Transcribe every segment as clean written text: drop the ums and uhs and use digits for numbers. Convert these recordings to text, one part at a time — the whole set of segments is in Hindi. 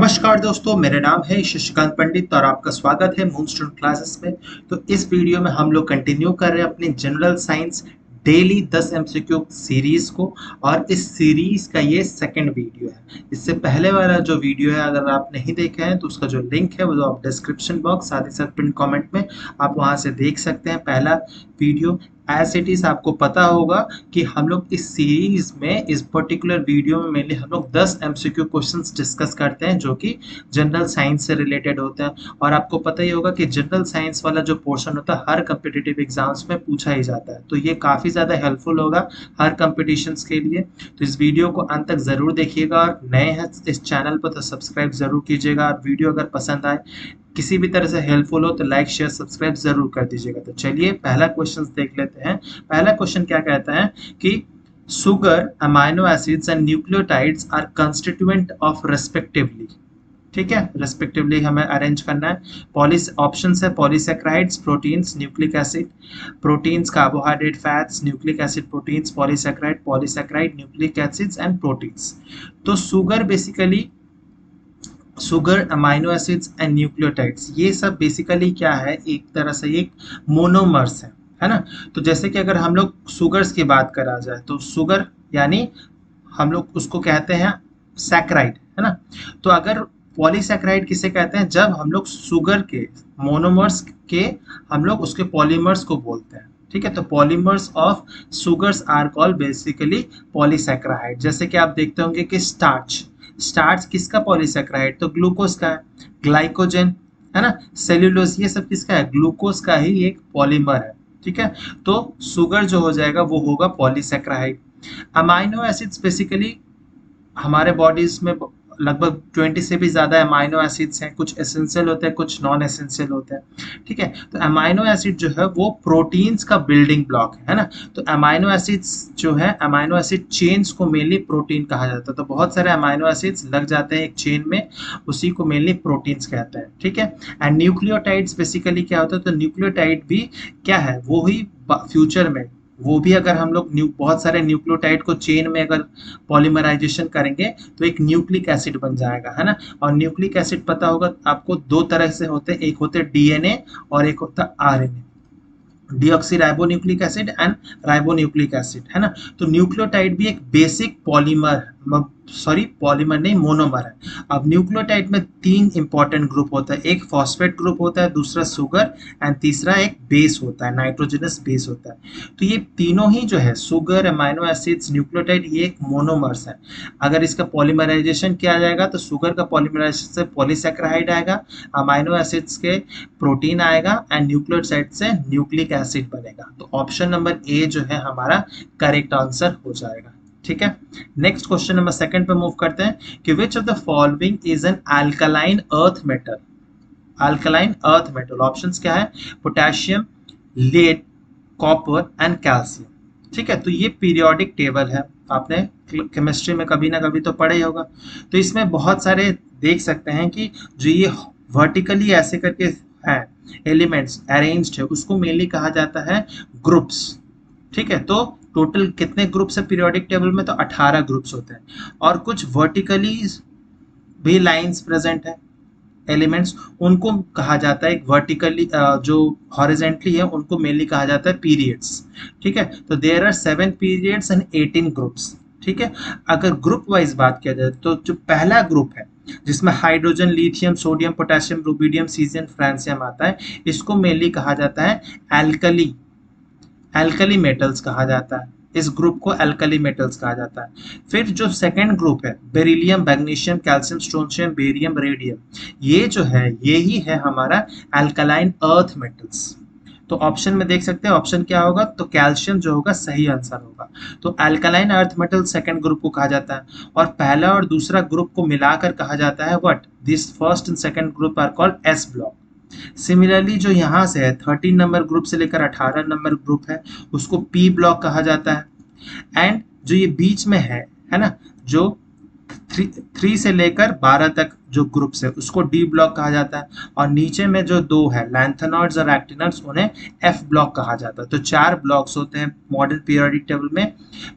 नमस्कार दोस्तों, मेरा नाम है शशिकांत पंडित और आपका स्वागत है मून स्टूडेंट क्लासेस में। तो इस वीडियो में हम लोग कंटिन्यू कर रहे हैं अपनी general science daily 10 MCQ series को। और इस सीरीज का ये सेकंड वीडियो है। इससे पहले वाला जो वीडियो है अगर आप नहीं देखे हैं तो उसका जो लिंक है वो आप डिस्क्रिप्शन बॉक्स साथ ही साथ पिन कमेंट में आप वहां से देख सकते हैं। पहला वीडियो एज इट इज आपको पता होगा कि हम लोग इस सीरीज में इस पर्टिकुलर वीडियो में मेनली हम लोग 10 एमसीक्यू क्वेश्चंस डिस्कस करते हैं जो कि जनरल साइंस से रिलेटेड होते हैं। और आपको पता ही होगा कि जनरल साइंस वाला जो पोर्शन होता है हर कम्पिटिटिव एग्जाम्स में पूछा ही जाता है, तो ये काफ़ी ज़्यादा हेल्पफुल होगा हर कम्पिटिशन्स के लिए। तो इस वीडियो को अंत तक ज़रूर देखिएगा और नए हैं इस चैनल पर तो सब्सक्राइब ज़रूर कीजिएगा। और वीडियो अगर पसंद आए, किसी भी तरह से हेल्पफुल हो तो लाइक शेयर सब्सक्राइब जरूर कर दीजिएगा। तो चलिए पहला क्वेश्चन देख लेते हैं। पहला क्वेश्चन क्या कहता है कि sugar, amino acids and nucleotides are constituent of respectively. ठीक है, रेस्पेक्टिवली हमें अरेंज करना है। ऑप्शन है polysaccharides, proteins, nucleic acid. Proteins carbohydrate, fats, nucleic acid, proteins, polysaccharide, nucleic acids and proteins. तो sugar basically sugar, amino acids and nucleotides ये सब बेसिकली क्या है, एक तरह से एक मोनोमर्स है ना। तो जैसे कि अगर हम लोग सुगर्स की बात करा जाए तो सुगर यानी हम लोग उसको कहते हैं सैक्राइड, है ना। तो अगर पॉलीसैक्राइड किसे कहते हैं, जब हम लोग शुगर के मोनोमर्स के हम लोग उसके पॉलीमर्स को बोलते हैं। ठीक है, तो polymers of sugars are called basically polysaccharide. जैसे कि आप देखते होंगे कि स्टार्च किसका पॉलीसैक्राइड, तो ग्लूकोज का है। ग्लाइकोजन, है ना, सेल्यूलोज, ये सब किसका है, ग्लूकोज का ही एक पॉलीमर है। ठीक है, तो शुगर जो हो जाएगा वो होगा पॉलीसैक्राइड। अमाइनो एसिड्स बेसिकली हमारे बॉडीज में लगभग 20 से भी ज़्यादा अमाइनो एसिड्स हैं। कुछ एसेंशियल होते हैं, कुछ नॉन एसेंशियल होते हैं। ठीक है, तो अमाइनो एसिड जो है वो प्रोटीन्स का बिल्डिंग ब्लॉक है ना। तो अमाइनो एसिड्स जो है, अमाइनो एसिड चेन्स को मेनली प्रोटीन कहा जाता है। तो बहुत सारे अमाइनो एसिड्स लग जाते हैं एक चेन में, उसी को मेनली प्रोटीन्स कहते हैं। ठीक है, एंड न्यूक्लियोटाइड्स बेसिकली क्या होता है, तो न्यूक्लियोटाइड भी क्या है, वो ही फ्यूचर में वो भी अगर हम लोग बहुत सारे न्यूक्लियोटाइड को चेन में अगर पॉलीमराइजेशन करेंगे तो एक न्यूक्लिक एसिड बन जाएगा, है ना। और न्यूक्लिक एसिड पता होगा आपको दो तरह से होते हैं, एक होते हैं डीएनए और एक होता है RNA, deoxy ribonucleic acid and ribonucleic acid, है ना। तो न्यूक्लियोटाइड भी एक बेसिक पॉलीमर नहीं, मोनोमर है। अब न्यूक्लियोटाइड में 3 इंपॉर्टेंट ग्रुप होता है, एक फॉस्फेट ग्रुप होता है, दूसरा सुगर एंड तीसरा एक बेस होता है, नाइट्रोजनस बेस होता है। तो ये तीनों ही जो है सुगर, अमाइनो एसिड्स, न्यूक्लियोटाइड, ये एक मोनोमर्स है। अगर इसका पॉलीमराइजेशन किया जाएगा तो सुगर का पॉलीमराइजेशन से पॉलीसैक्राइड आएगा, अमाइनो एसिड्स के प्रोटीन आएगा एंड न्यूक्लियोटाइड से न्यूक्लिक एसिड बनेगा। तो ऑप्शन नंबर ए जो है हमारा करेक्ट आंसर हो जाएगा। ठीक है, नेक्स्ट क्वेश्चन नंबर सेकंड पे मूव करते हैं कि which of the following is an alkaline earth metal. Alkaline earth metal options क्या है, potassium, lead, copper and calcium. ठीक है, तो ये पीरियोडिक टेबल है, आपने केमिस्ट्री में कभी ना कभी तो पढ़ा ही होगा। तो इसमें बहुत सारे देख सकते हैं कि जो ये वर्टिकली ऐसे करके है एलिमेंट्स अरेंज्ड है, उसको मेनली कहा जाता है ग्रुप्स। ठीक है, तो टोटल कितने ग्रुप्स है पीरियोडिक टेबल में, तो 18 ग्रुप्स होते हैं। और कुछ वर्टिकली भी लाइंस प्रेजेंट है एलिमेंट्स, उनको कहा जाता है एक वर्टिकली, जो हॉरिजेंटली है उनको मेनली कहा जाता है पीरियड्स। ठीक है, तो there are 7 periods and 18 groups. ठीक है, अगर ग्रुप वाइज बात किया जाए तो जो पहला ग्रुप है जिसमें hydrogen, lithium, sodium, potassium, rubidium, caesium, francium आता है, इसको मेनली कहा जाता है एल्कली मेटल्स कहा जाता है। इस ग्रुप को एल्कली मेटल्स कहा जाता है। फिर जो सेकंड ग्रुप है beryllium, magnesium, calcium, strontium, barium, radium, ये जो है यही है हमारा एल्कलाइन अर्थ मेटल्स। तो ऑप्शन में देख सकते हैं ऑप्शन क्या होगा, तो कैल्शियम जो होगा सही आंसर होगा। तो alkaline earth metal second group को कहा जाता है और पहला और दूसरा ग्रुप को मिलाकर कहा जाता है what, this first and second group are called S block. Similarly जो यहाँ से है 13 नंबर ग्रुप से लेकर 18 नंबर ग्रुप है, उसको पी ब्लॉक कहा जाता है। एंड जो ये बीच में है ना, जो 3 से लेकर 12 तक जो ग्रुप्स है उसको डी ब्लॉक कहा जाता है। और नीचे में जो 2 है लैंथेनॉइड्स और एक्टिनॉइड्स, उन्हें एफ ब्लॉक कहा जाता है। तो 4 ब्लॉक्स होते हैं मॉडर्न पीरियोडिक टेबल में।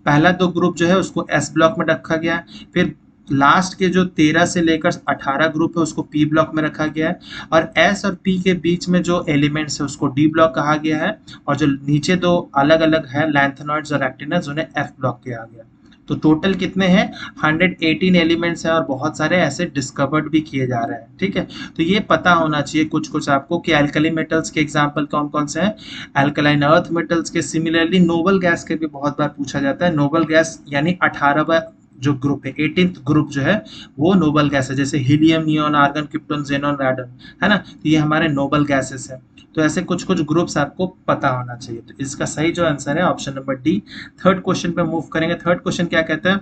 पहला 2 ग्रुप जो है उसको एस ब्लॉक में रखा गया है, फिर लास्ट के जो 13 से लेकर 18 ग्रुप है उसको पी ब्लॉक में रखा गया है, और एस और पी के बीच में जो एलिमेंट्स है उसको डी ब्लॉक कहा गया है, और जो नीचे दो अलग अलग है लैंथेनॉइड्स और एक्टिनॉइड्स उन्हें एफ ब्लॉक किया गया। तो टोटल कितने हैं, 118 एलिमेंट्स हैं, और बहुत सारे ऐसे डिस्कवर्ड भी किए जा रहे हैं। ठीक है, तो ये पता होना चाहिए कुछ कुछ आपको कि एल्कली मेटल्स के एग्जांपल कौन कौन से हैं, एल्कलाइन अर्थ मेटल्स के। सिमिलरली नोबल गैस के भी बहुत बार पूछा जाता है। नोबल गैस यानी 18वां जो ग्रुप है, 18th ग्रुप जो है वो नोबल गैस है, जैसे helium, neon, argon, krypton, xenon, radon, है ना। तो ये हमारे नोबल गैसेस हैं। तो ऐसे कुछ कुछ ग्रुप्स आपको पता होना चाहिए। तो इसका सही जो आंसर है option number D. Third question पे मूव करेंगे। थर्ड क्वेश्चन क्या कहता है,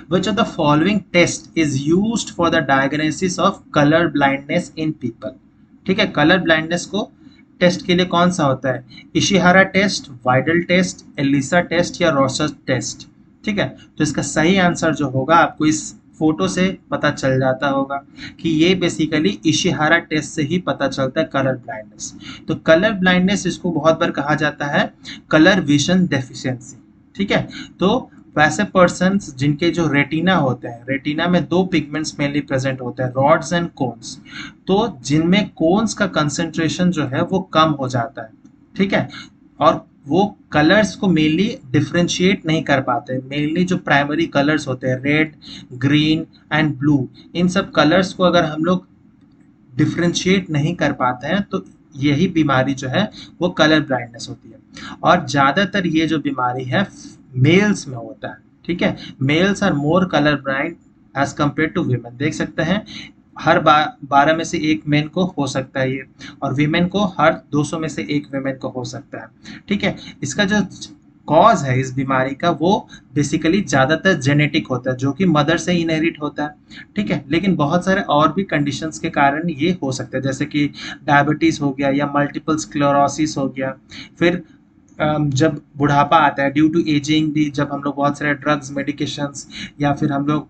which of the following test is used for the diagnosis of color blindness in people। ठीक है, कलर ब्लाइंडनेस को टेस्ट के लिए कौन सा होता है, Ishihara test, Widal test, ELISA test या रॉसर टेस्ट। ठीक है, तो इसका सही आंसर जो होगा आपको इस फोटो से पता चल जाता होगा कि ये बेसिकली इशिहारा टेस्ट से ही पता चलता है कलर ब्लाइंडनेस। तो कलर ब्लाइंडनेस इसको बहुत बार कहा जाता है कलर विजन डेफिशिएंसी। ठीक है, तो वैसे पर्सन्स जिनके जो रेटिना होते हैं, रेटिना में दो पिगमेंट्स मेनली प्रेजेंट होते हैं, रॉड्स एंड कोन्स। तो जिनमें कोन्स का कंसंट्रेशन जो है वो कम हो जाता है। ठीक है, और वो कलर्स को मेनली डिफ्रेंशिएट नहीं कर पाते। मेनली जो प्राइमरी कलर्स होते हैं रेड, ग्रीन एंड ब्लू, इन सब कलर्स को अगर हम लोग डिफ्रेंशिएट नहीं कर पाते हैं तो यही बीमारी जो है वो कलर ब्लाइंडनेस होती है। और ज़्यादातर ये जो बीमारी है मेल्स में होता है। ठीक है, males are more colour blind as compare to women. देख सकते हैं हर 12 में से एक मेन को हो सकता है ये, और वीमेन को हर 200 में से एक वीमेन को हो सकता है। ठीक है, इसका जो कॉज है इस बीमारी का वो बेसिकली ज़्यादातर जेनेटिक होता है, जो कि मदर से इनहेरिट होता है। ठीक है, लेकिन बहुत सारे और भी कंडीशंस के कारण ये हो सकता है, जैसे कि डायबिटीज़ हो गया या मल्टीपल स्क्लेरोसिस हो गया। फिर जब बुढ़ापा आता है ड्यू टू एजिंग भी, जब हम लोग बहुत सारे ड्रग्स, मेडिकेशंस, या फिर हम लोग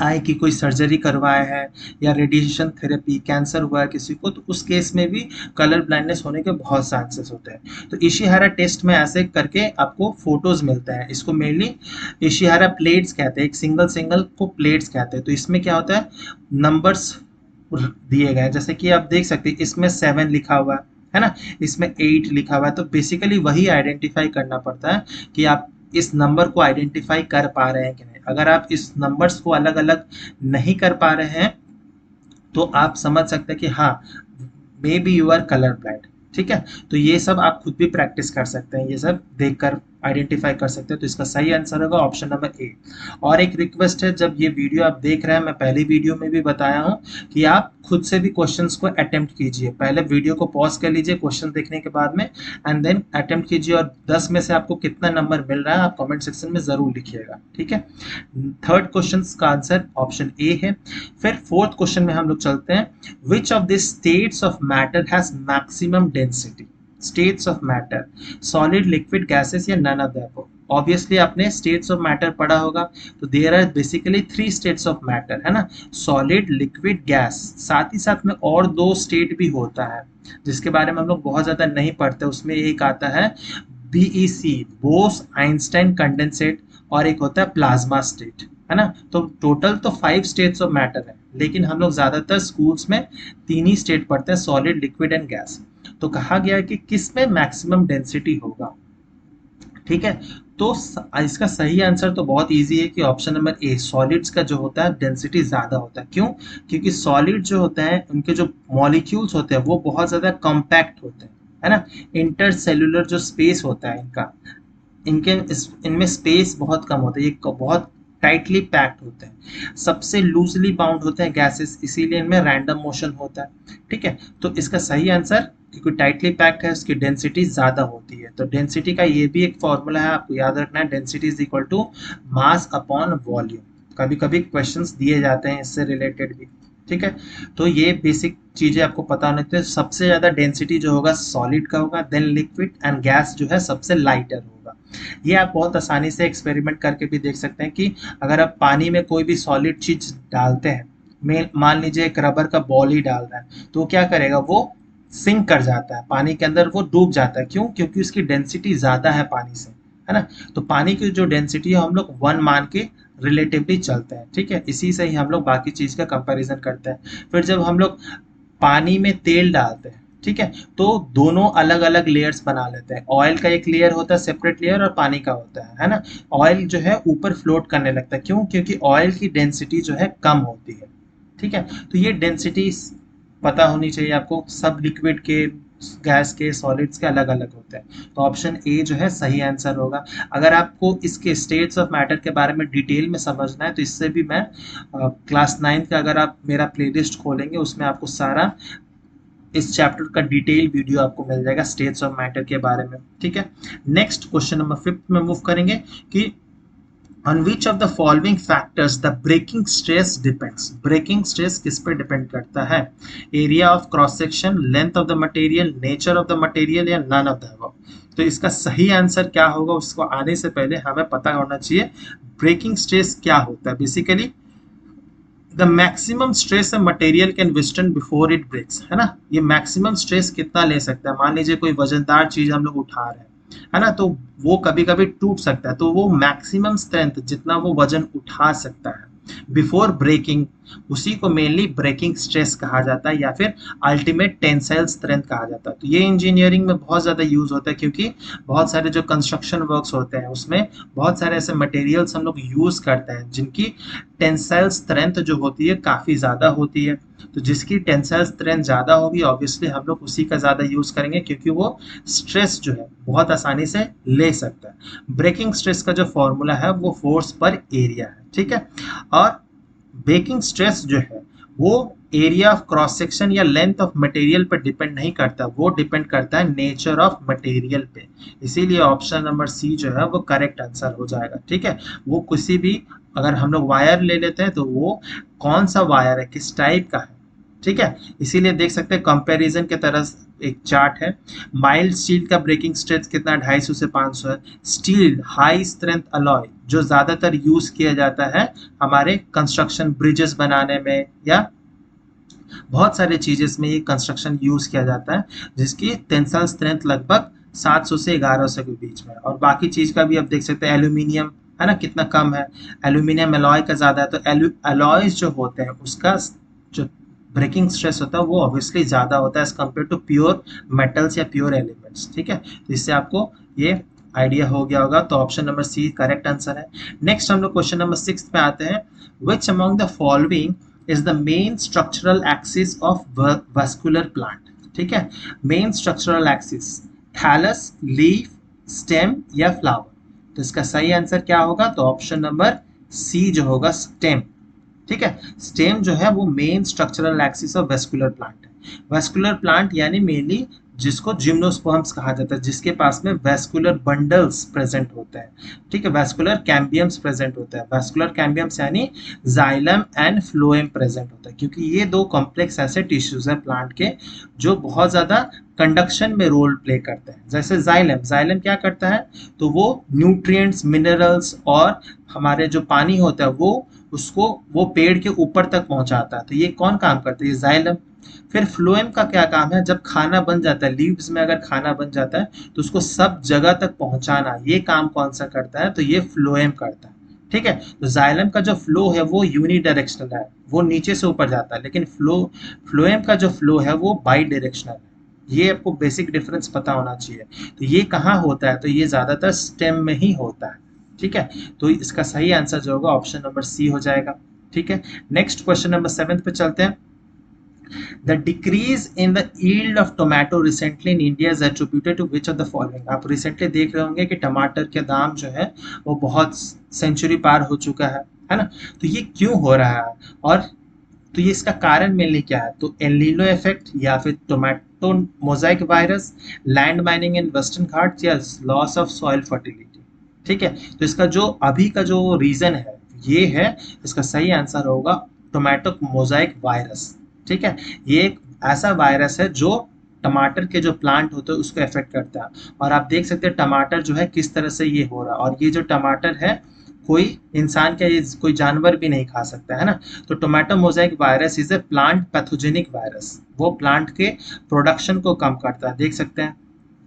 आई की कोई सर्जरी करवाए हैं या रेडिएशन थेरेपी, कैंसर हुआ है किसी को, तो उस केस में भी कलर ब्लाइंडनेस होने के बहुत चांसेस होते हैं। तो इशिहारा टेस्ट में ऐसे करके आपको फोटोज मिलते हैं। इसको मेनली इशिहारा प्लेट्स कहते हैं, एक सिंगल सिंगल को प्लेट्स कहते हैं। तो इसमें क्या होता है, नंबर्स दिए गए हैं, जैसे कि आप देख सकते हैं इसमें 7 लिखा हुआ है ना, इसमें 8 लिखा हुआ है। तो बेसिकली वही आइडेंटिफाई करना पड़ता है कि आप इस नंबर को आइडेंटिफाई कर पा रहे हैं कि नहीं। अगर आप इस नंबर्स को अलग अलग नहीं कर पा रहे हैं तो आप समझ सकते हैं कि हाँ may be you are colour blind. ठीक है, तो ये सब आप खुद भी प्रैक्टिस कर सकते हैं, ये सब देखकर आइडेंटिफाई कर सकते हैं। तो इसका सही आंसर होगा ऑप्शन नंबर ए। और एक रिक्वेस्ट है, जब ये वीडियो आप देख रहे हैं, मैं पहली वीडियो में भी बताया हूँ कि आप खुद से भी क्वेश्चंस को अटेम्प्ट कीजिए। पहले वीडियो को पॉज कर लीजिए क्वेश्चन देखने के बाद में, एंड देन अटेम्प्ट कीजिए, और 10 में से आपको कितना नंबर मिल रहा है आप कमेंट सेक्शन में ज़रूर लिखिएगा। ठीक है, थर्ड क्वेश्चन का आंसर ऑप्शन ए है। फिर फोर्थ क्वेश्चन में हम लोग चलते हैं, which of this states of matter has maximum density. States of matter, solid, liquid, gases या none of the above. Obviously आपने स्टेट्स ऑफ मैटर पढ़ा होगा, तो there are basically 3 states of matter, है ना, सॉलिड, लिक्विड, गैस। साथ ही साथ में और 2 स्टेट भी होता है जिसके बारे में हम लोग बहुत ज़्यादा नहीं पढ़ते। उसमें एक आता है BEC, बोस आइंस्टाइन कंडेंसेट, और एक होता है प्लाज्मा स्टेट, है ना। तो टोटल तो 5 स्टेट्स ऑफ मैटर है, लेकिन हम लोग ज़्यादातर स्कूल्स में 3 ही स्टेट पढ़ते हैं, सॉलिड, लिक्विड एंड गैस। तो कहा गया है कि किस में मैक्सिमम डेंसिटी होगा। ठीक है, तो इसका सही आंसर तो बहुत इजी है कि ऑप्शन नंबर ए, सॉलिड्स का जो होता है डेंसिटी ज़्यादा होता है। क्यों? क्योंकि सॉलिड जो होते हैं उनके जो मॉलिक्यूल्स होते हैं वो बहुत ज़्यादा कॉम्पैक्ट होते हैं, है ना। इंटरसेल्युलर जो स्पेस होता है इनमें स्पेस बहुत कम होता है, ये बहुत टाइटली पैक्ड होते हैं। सबसे लूजली बाउंड होते हैं गैसेस, इसीलिए इनमें रैंडम मोशन होता है। ठीक है, तो इसका सही आंसर, क्योंकि टाइटली पैक्ड है उसकी डेंसिटी ज़्यादा होती है। तो डेंसिटी का ये भी एक फॉर्मूला है, आपको याद रखना है, density is equal to mass upon volume. कभी कभी क्वेश्चंस दिए जाते हैं इससे रिलेटेड भी। ठीक है, तो ये बेसिक चीज़ें आपको पता होनी चाहिए। सबसे ज़्यादा डेंसिटी जो होगा सॉलिड का होगा, देन लिक्विड, एंड गैस जो है सबसे लाइटर होगा। ये आप बहुत आसानी से एक्सपेरिमेंट करके भी देख सकते हैं कि अगर आप पानी में कोई भी सॉलिड चीज़ डालते हैं, मान लीजिए एक रबर का बॉल ही डाल रहा है, तो क्या करेगा, वो सिंक कर जाता है पानी के अंदर, वो डूब जाता है। क्यों? क्योंकि उसकी डेंसिटी ज़्यादा है पानी से, है ना। तो पानी की जो डेंसिटी है हम लोग 1 मान के रिलेटिवली चलते हैं, ठीक है। इसी से ही हम लोग बाकी चीज़ का कंपैरिजन करते हैं। फिर जब हम लोग पानी में तेल डालते हैं, ठीक है, तो दोनों अलग अलग लेयर्स बना लेते हैं। ऑयल का एक लेयर होता है सेपरेट लेयर, और पानी का होता है ना। ऑयल जो है ऊपर फ्लोट करने लगता है, क्यों? क्योंकि ऑयल की डेंसिटी जो है कम होती है, ठीक है। तो ये डेंसिटी पता होनी चाहिए आपको, सब लिक्विड के, गैस के, सॉलिड्स के अलग अलग होते हैं। तो ऑप्शन ए जो है सही आंसर होगा। अगर आपको इसके स्टेट्स ऑफ मैटर के बारे में डिटेल में समझना है तो इससे भी मैं क्लास 9 का, अगर आप मेरा प्लेलिस्ट खोलेंगे उसमें आपको सारा इस चैप्टर का डिटेल वीडियो आपको मिल जाएगा स्टेट्स ऑफ मैटर के बारे में, ठीक है। नेक्स्ट क्वेश्चन नंबर 5 में मूव करेंगे कि on which of the following factors the breaking stress depends। breaking stress किस पे डिपेंड करता है? area of cross section, length of the material, nature of the material, या none of the above। तो इसका सही आंसर क्या होगा उसको आने से पहले हमें पता होना चाहिए ब्रेकिंग स्ट्रेस क्या होता है। Basically the maximum stress a material can विस्टर्न बिफोर इट ब्रेक्स, है ना। ये मैक्सिमम स्ट्रेस कितना ले सकता है? मान लीजिए कोई वजनदार चीज हम लोग उठा रहे हैं, है ना, तो वो कभी कभी टूट सकता है। तो वो मैक्सिमम स्ट्रेंथ जितना वो वजन उठा सकता है बिफोर ब्रेकिंग, उसी को मेनली ब्रेकिंग स्ट्रेस कहा जाता है, या फिर अल्टीमेट टेंसाइल स्ट्रेंथ कहा जाता है। तो ये इंजीनियरिंग में बहुत ज़्यादा यूज होता है, क्योंकि बहुत सारे जो कंस्ट्रक्शन वर्क्स होते हैं उसमें बहुत सारे ऐसे मटेरियल्स हम लोग यूज करते हैं जिनकी टेंसाइल स्ट्रेंथ जो होती है काफ़ी ज़्यादा होती है। तो जिसकी टेंसाइल स्ट्रेंथ ज़्यादा होगी ऑब्वियसली हम लोग उसी का ज़्यादा यूज़ करेंगे, क्योंकि वो स्ट्रेस जो है बहुत आसानी से ले सकता है। ब्रेकिंग स्ट्रेस का जो फॉर्मूला है वो फोर्स पर एरिया है, ठीक है। और ब्रेकिंग स्ट्रेस जो है वो एरिया ऑफ क्रॉस सेक्शन या लेंथ ऑफ मटेरियल पर डिपेंड नहीं करता, वो डिपेंड करता है नेचर ऑफ मटेरियल पे। इसीलिए ऑप्शन नंबर सी जो है वो करेक्ट आंसर हो जाएगा, ठीक है। वो किसी भी, अगर हम लोग वायर ले लेते हैं तो वो कौन सा वायर है, किस टाइप का है, ठीक है। इसीलिए देख सकते हैं कंपैरिजन के तरह एक चार्ट है। माइल्ड स्टील का ब्रेकिंग स्ट्रेंथ कितना? 250 से 500 है। स्टील हाई स्ट्रेंथ अलॉय जो ज्यादातर यूज किया जाता है हमारे कंस्ट्रक्शन ब्रिजेस बनाने में, या बहुत सारे चीजेस में ये कंस्ट्रक्शन यूज किया जाता है, जिसकी टेंसाइल स्ट्रेंथ लगभग 700 से 1100 के बीच में। और बाकी चीज का भी आप देख सकते हैं, एल्यूमिनियम है ना कितना कम है, एल्यूमिनियम अलॉय का ज्यादा है। तो अलॉयज जो होते हैं उसका जो ब्रेकिंग स्ट्रेस होता है वो ऑब्वियसली ज्यादा होता है as compare to pure metals या प्योर एलिमेंट्स, ठीक है। तो इससे आपको ये आइडिया हो गया होगा। तो option number C correct answer है। नेक्स्ट हम लोग क्वेश्चन नंबर 6 पे आते हैं। Which among the following is the main structural axis of vascular plant, ठीक है। Main structural axis thallus, leaf, stem या फ्लावर। तो इसका सही आंसर क्या होगा? तो ऑप्शन नंबर सी जो होगा स्टेम, ठीक है। स्टेम जो है वो main structural axis of vascular plant है। वेस्कुलर प्लांट यानी मेनली जिसको जिम्नोस्पर्म्स कहा जाता है, जिसके पास में वेस्कुलर बंडल्स प्रेजेंट होते हैं, ठीक है। वेस्कुलर कैम्बियम्स प्रेजेंट होते हैं। वेस्कुलर कैम्बियम्स यानी जाइलम एंड फ्लोएम प्रेजेंट होता है, क्योंकि ये दो कॉम्प्लेक्स ऐसे टिश्यूज हैं प्लांट के जो बहुत ज्यादा कंडक्शन में रोल प्ले करते हैं। जैसे जाइलम क्या करता है? तो वो न्यूट्रिएंट्स, मिनरल्स और हमारे जो पानी होता है वो पेड़ के ऊपर तक पहुंचाता है। तो ये कौन काम करता है? ये जाइलम। फिर फ्लोएम का क्या काम है? जब खाना बन जाता है, लीव्स में अगर खाना बन जाता है तो उसको सब जगह तक पहुंचाना, ये काम कौन सा करता है? तो ये फ्लोएम करता है, ठीक है। तो जाइलम का जो फ्लो है वो यूनिडायरेक्शनल है, वो नीचे से ऊपर जाता है, लेकिन फ्लोएम का जो फ्लो है वो बाई डायरेक्शनल है। ये आपको बेसिक डिफरेंस पता होना चाहिए। तो ये कहाँ होता है? तो ये ज्यादातर स्टेम में ही होता है, ठीक है। तो इसका सही आंसर जो होगा ऑप्शन नंबर सी हो जाएगा, ठीक है। नेक्स्ट क्वेश्चन नंबर 7 पे चलते हैं। The decrease in the yield of tomato recently in India is attributed to which of the following? आप रिसेंटली देख रहे होंगे कि टमाटर के दाम जो है वो बहुत सेंचुरी पार हो चुका है ना। तो ये क्यों हो रहा है, और तो ये इसका कारण मेनली क्या है? तो एल नीनो इफेक्ट, या फिर tomato mosaic virus, land mining in western Ghats, या लॉस ऑफ सॉइल फर्टिलिटी, ठीक है। तो इसका जो अभी का जो रीजन है ये है, इसका सही आंसर होगा टोमेटो मोजाइक वायरस, ठीक है। ये एक ऐसा वायरस है जो टमाटर के जो प्लांट होते हैं उसको इफेक्ट करता है। और आप देख सकते हैं टमाटर जो है किस तरह से ये हो रहा है। और ये जो टमाटर है कोई इंसान क्या, ये कोई जानवर भी नहीं खा सकता है ना। तो tomato mosaic virus is a plant pathogenic virus, वो प्लांट के प्रोडक्शन को कम करता है। देख सकते हैं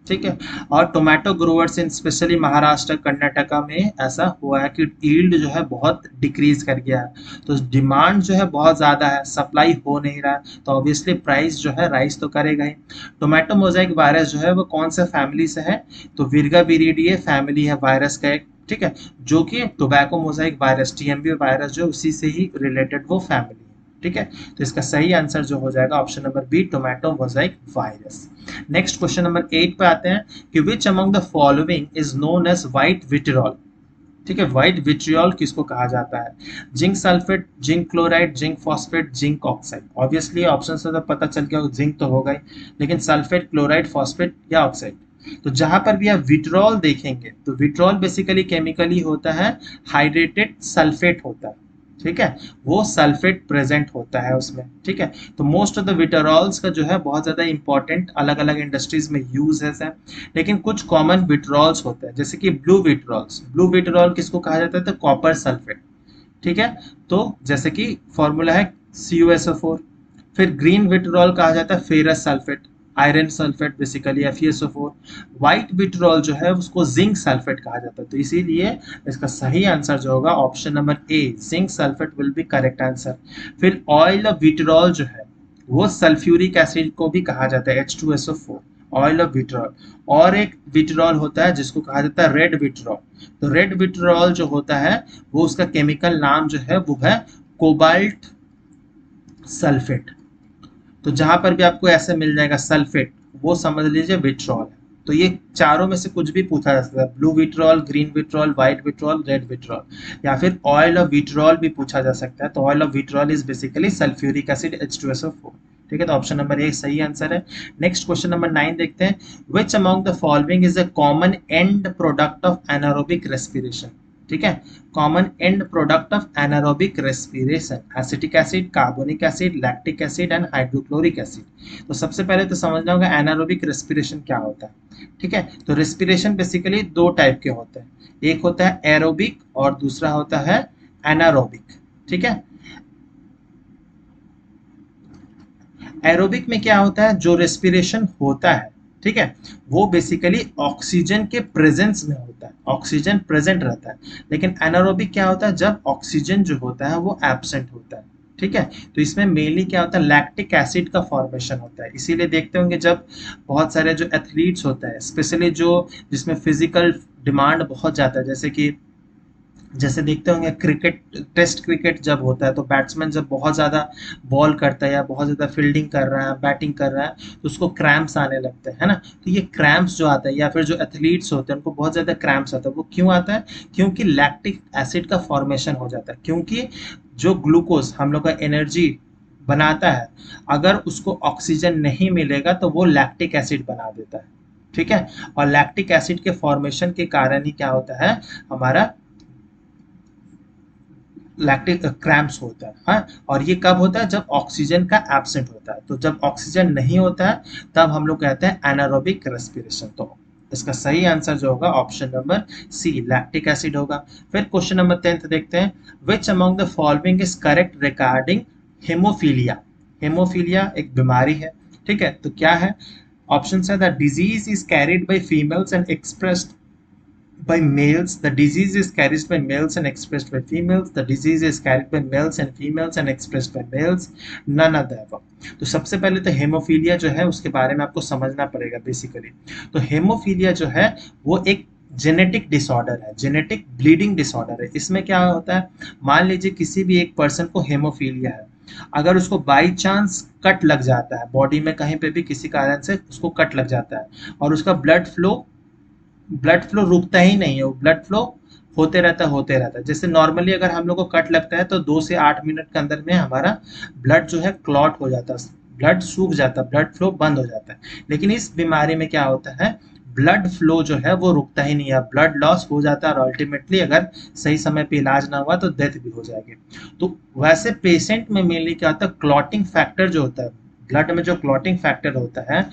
ठीक है। और टोमेटो ग्रोवर्स इन स्पेशली महाराष्ट्र कर्नाटका में ऐसा हुआ है कि यील्ड जो है बहुत डिक्रीज कर गया है, तो डिमांड जो है बहुत ज़्यादा है, सप्लाई हो नहीं रहा है, तो ऑब्वियसली प्राइस जो है राइज तो करेगा ही। टोमेटो मोजाइक वायरस जो है वो कौन सा फैमिली से है, तो विरगा विरिडिए फैमिली है वायरस का एक, ठीक है, जो कि tobacco Mosaic virus TMV virus जो उसी से ही रिलेटेड वो फैमिली, ठीक है। तो इसका सही आंसर जो हो जाएगा option number B, tomato mosaic virus. Next question number 8 पे आते हैं कि which among the following is known as white vitriol, ठीक है। व्हाइट विट्रियॉल किसको कहा जाता है, zinc sulphate, zinc chloride, zinc phosphate, zinc oxide. Obviously option से तो पता चल गया जिंक तो होगा ही, लेकिन सल्फेट, क्लोराइड, फॉस्फेट या ऑक्साइड। तो जहां पर भी आप विट्रॉल देखेंगे तो विट्रॉल बेसिकली केमिकली होता है हाइड्रेटेड सल्फेट होता है, ठीक है, वो सल्फेट प्रेजेंट होता है उसमें, ठीक है। तो मोस्ट ऑफ द विट्रॉल्स का जो है बहुत ज़्यादा इंपॉर्टेंट अलग अलग इंडस्ट्रीज में यूज है, लेकिन कुछ कॉमन विट्रॉल्स होते हैं जैसे कि ब्लू विट्रॉल्स। ब्लू विट्रॉल किसको कहा जाता है, तो कॉपर सल्फेट, ठीक है। तो जैसे कि फॉर्मूला है CuSO4। फिर ग्रीन विट्रॉल कहा जाता है ferrous sulphate, iron sulphate basically FeSO4। White vitriol जो है उसको जिंक सल्फेट कहा जाता है, तो इसीलिए इसका सही आंसर जो होगा option number A, zinc sulphate will be correct answer. फिर ऑयल ऑफ विट्रॉल जो है वो सल्फ्यूरिक एसिड को भी कहा जाता है H2SO4, ऑयल ऑफ विट्रॉल। और एक विट्रॉल होता है जिसको कहा जाता है रेड विट्रॉल। तो रेड विट्रॉल जो होता है वो उसका केमिकल नाम जो है वो है कोबाल्ट सल्फेट। तो जहां पर भी आपको ऐसे मिल जाएगा सल्फेट, वो समझ लीजिए विट्रॉल है। तो ये चारों में से कुछ भी पूछा जा सकता है, blue vitriol, green vitriol, white vitriol, red vitriol, या फिर ऑयल ऑफ विट्रॉल भी पूछा जा सकता है। तो oil of vitriol is basically sulphuric acid H2SO4, ठीक है। तो ऑप्शन नंबर ए सही आंसर है। नेक्स्ट क्वेश्चन नंबर 9 देखते हैं, which among the following is a common and product of anaerobic respiration, ठीक है। Common and product of anaerobic respiration, acetic acid, carbonic acid, lactic acid and hydrochloric acid. तो सबसे पहले तो समझना होगा एनारोबिक रेस्पिरेशन क्या होता है, ठीक है। तो रेस्पिरेशन बेसिकली दो टाइप के होते हैं, एक होता है एरोबिक और दूसरा होता है एनारोबिक, ठीक है। एरोबिक में क्या होता है, जो रेस्पिरेशन होता है, ठीक है, वो बेसिकली ऑक्सीजन के प्रेजेंस में होता है, ऑक्सीजन प्रेजेंट रहता है। लेकिन एनारोबिक क्या होता है, जब ऑक्सीजन जो होता है वो एब्सेंट होता है, ठीक है। तो इसमें मेनली क्या होता है, लैक्टिक एसिड का फॉर्मेशन होता है। इसीलिए देखते होंगे जब बहुत सारे जो एथलीट्स होते हैं, स्पेशली जो जिसमें फिजिकल डिमांड बहुत जाता है, जैसे देखते होंगे क्रिकेट, टेस्ट क्रिकेट जब होता है तो बैट्समैन जब बहुत ज़्यादा बॉल करता है या बहुत ज़्यादा फील्डिंग कर रहा है, बैटिंग कर रहा है, तो उसको क्रैम्प्स आने लगते हैं, है ना। तो ये क्रैम्प्स जो आता है, या फिर जो एथलीट्स होते हैं उनको बहुत ज़्यादा क्रैम्प्स आता है, वो क्यों आता है, क्योंकि लैक्टिक एसिड का फॉर्मेशन हो जाता है। क्योंकि जो ग्लूकोज हम लोग का एनर्जी बनाता है, अगर उसको ऑक्सीजन नहीं मिलेगा तो वो लैक्टिक एसिड बना देता है, ठीक है। और लैक्टिक एसिड के फॉर्मेशन के कारण ही क्या होता है, हमारा लैक्टिक क्रैम्प्स होता है, हाँ। और ये कब होता है, जब ऑक्सीजन का एब्सेंट होता है। तो जब ऑक्सीजन नहीं होता है तब हम लोग कहते हैं एनारोबिक रेस्पिरेशन। तो इसका सही आंसर जो होगा option number C, lactic acid होगा। फिर क्वेश्चन नंबर 10 देखते हैं, which among the following is correct regarding haemophilia. Haemophilia एक बीमारी है, ठीक है। तो क्या है, ऑप्शन है the disease is carried by females and expressed by males, the disease is carried by males and expressed by females, the disease is carried by males and females and expressed by males, none of the above। तो सबसे पहले तो हेमोफीलिया जो है उसके बारे में आपको समझना पड़ेगा बेसिकली। तो हेमोफीलिया जो है वो एक जेनेटिक डिसऑर्डर है, जेनेटिक ब्लीडिंग डिसऑर्डर है। इसमें क्या होता है, मान लीजिए किसी भी एक पर्सन को हेमोफीलिया है, अगर उसको बाई चांस कट लग जाता है बॉडी में, कहीं पे भी किसी कारण से उसको कट लग जाता है और उसका ब्लड फ्लो रुकता ही नहीं है, वो ब्लड फ्लो होते रहता है। जैसे नॉर्मली अगर हम लोग को कट लगता है तो 2 से 8 मिनट के अंदर में हमारा ब्लड जो है क्लॉट हो जाता है, ब्लड सूख जाता है, ब्लड फ्लो बंद हो जाता है। लेकिन इस बीमारी में क्या होता है, ब्लड फ्लो जो है वो रुकता ही नहीं है, ब्लड लॉस हो जाता है और अल्टीमेटली अगर सही समय पे इलाज ना हुआ तो डेथ भी हो जाएगी। तो वैसे पेशेंट में मेनली क्या होता है, क्लॉटिंग फैक्टर जो होता है, ब्लड में जो क्लॉटिंग फैक्टर होता है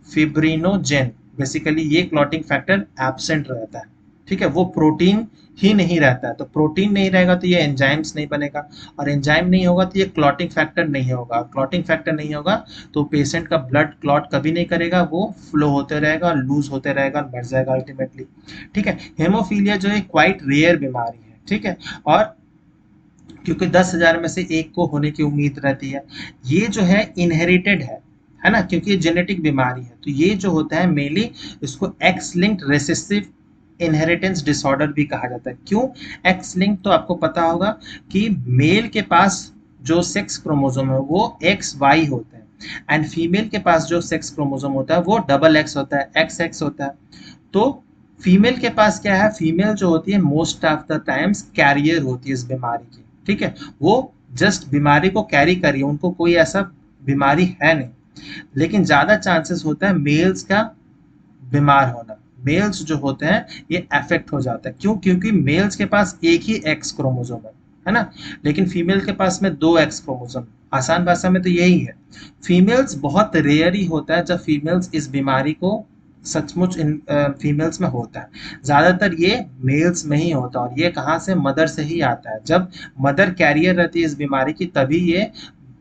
फिब्रिनोजेन बेसिकली, ये क्लॉटिंग फैक्टर एब्सेंट रहता है, ठीक है, वो प्रोटीन ही नहीं रहता है। तो प्रोटीन नहीं रहेगा तो ये एंजाइम्स नहीं बनेगा, और एंजाइम नहीं होगा तो ये क्लॉटिंग फैक्टर नहीं होगा, क्लॉटिंग फैक्टर नहीं होगा तो पेशेंट का ब्लड क्लॉट कभी नहीं करेगा, वो फ्लो होते रहेगा और लूज होते रहेगा और मर जाएगा अल्टीमेटली। ठीक है, हेमोफीलिया जो है क्वाइट रेयर बीमारी है। ठीक है, और क्योंकि 10,000 में से एक को होने की उम्मीद रहती है, ये जो है इनहेरिटेड है ना, क्योंकि ये जेनेटिक बीमारी है। तो ये जो होता है मेनली इसको x linked recessive inheritance disorder भी कहा जाता है। क्यों एक्स लिंक? तो आपको पता होगा कि मेल के पास जो सेक्स क्रोमोसोम है वो एक्स वाई होते हैं, एंड फीमेल के पास जो सेक्स क्रोमोसोम होता है वो डबल एक्स होता है, एक्स एक्स होता है। तो फीमेल के पास क्या है, फीमेल जो होती है most of the times carrier होती है इस बीमारी की। ठीक है, वो जस्ट बीमारी को कैरी करी, उनको कोई ऐसा बीमारी है नहीं, लेकिन ज्यादा चांसेस होता है मेल्स का बीमार होना। मेल्स जो होते हैं ये अफेक्ट हो जाता है। क्यों? क्योंकि मेल्स के पास एक ही एक्स क्रोमोसोम है ना, लेकिन फीमेल के पास में दो एक्स क्रोमोसोम। आसान भाषा में तो यही है। फीमेल्स बहुत रेयर ही होता है जब फीमेल्स इस बीमारी को सचमुच इन फीमेल्स में होता है, ज्यादातर ये मेल्स में ही होता है। और ये कहाँ से? मदर से ही आता है। जब मदर कैरियर रहती है इस बीमारी की तभी ये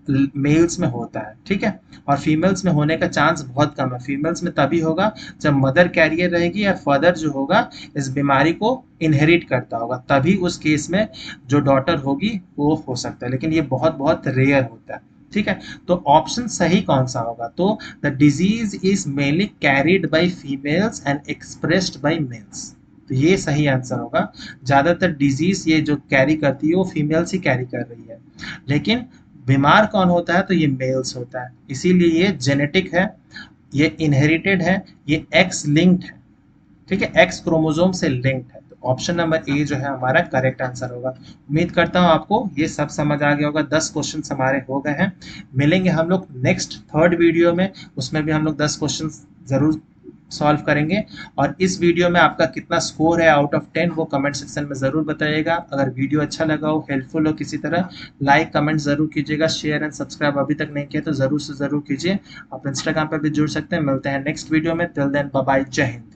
मेल्स में होता है। ठीक है, और फीमेल्स में होने का चांस बहुत कम है। फीमेल्स में तभी होगा जब मदर कैरियर रहेगी या फादर जो होगा इस बीमारी को इनहेरिट करता होगा, तभी उस केस में जो डॉटर होगी वो हो सकता है, लेकिन ये बहुत बहुत रेयर होता है। ठीक है, तो ऑप्शन सही कौन सा होगा? तो the disease is mainly carried by females and expressed by males. तो ये सही आंसर होगा। ज्यादातर डिजीज ये जो कैरी करती है वो फीमेल्स ही कैरी कर रही है, लेकिन बीमार कौन होता है? तो ये मेल्स होता है। इसीलिए ये जेनेटिक है, ये इनहेरिटेड है, ये एक्स लिंक्ड है। ठीक है, एक्स क्रोमोसोम से लिंक्ड है। तो ऑप्शन नंबर ए जो है हमारा करेक्ट आंसर होगा। उम्मीद करता हूँ आपको ये सब समझ आ गया होगा। 10 क्वेश्चन हमारे हो गए हैं। मिलेंगे हम लोग नेक्स्ट थर्ड वीडियो में, उसमें भी हम लोग 10 क्वेश्चन जरूर सॉल्व करेंगे। और इस वीडियो में आपका कितना स्कोर है आउट ऑफ 10 वो कमेंट सेक्शन में ज़रूर बताइएगा। अगर वीडियो अच्छा लगा हो, हेल्पफुल हो किसी तरह, लाइक कमेंट ज़रूर कीजिएगा। शेयर एंड सब्सक्राइब अभी तक नहीं किया तो ज़रूर से ज़रूर कीजिए। आप इंस्टाग्राम पर भी जुड़ सकते हैं। मिलते हैं नेक्स्ट वीडियो में। टिल देन बाय बाय, जय हिंद।